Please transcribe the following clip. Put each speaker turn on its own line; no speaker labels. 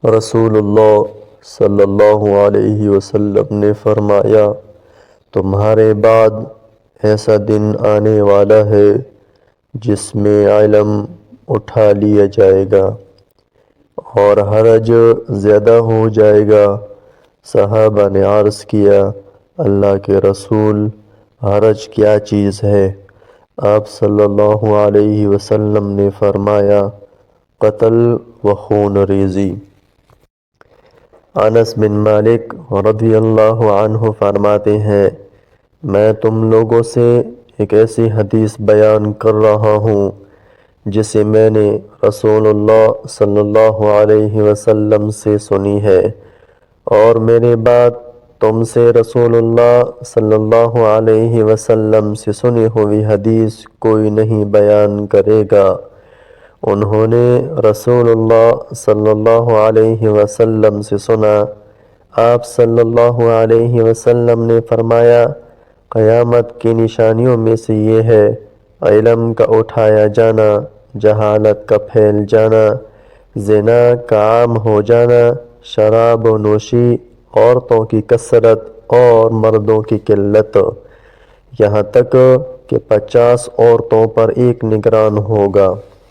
رسول اللہ صلی اللہ علیہ وسلم نے فرمایا، تمہارے بعد ایسا دن آنے والا ہے جس میں علم اٹھا لیا جائے گا اور حرج زیادہ ہو جائے گا۔ صحابہ نے عرض کیا، اللہ کے رسول، حرج کیا چیز ہے؟ آپ صلی اللہ علیہ وسلم نے فرمایا، قتل و خون ریزی۔ انس بن مالک رضی اللہ عنہ فرماتے ہیں، میں تم لوگوں سے ایک ایسی حدیث بیان کر رہا ہوں جسے میں نے رسول اللہ صلی اللہ علیہ وسلم سے سنی ہے، اور میرے بعد تم سے رسول اللہ صلی اللہ علیہ وسلم سے سنی ہوئی حدیث کوئی نہیں بیان کرے گا۔ انہوں نے رسول اللہ صلی اللہ علیہ وسلم سے سنا، آپ صلی اللہ علیہ وسلم نے فرمایا، قیامت کی نشانیوں میں سے یہ ہے علم کا اٹھایا جانا، جہالت کا پھیل جانا، زنا کا عام ہو جانا، شراب و نوشی، عورتوں کی کثرت اور مردوں کی قلت، یہاں تک کہ 50 عورتوں پر ایک نگران ہوگا۔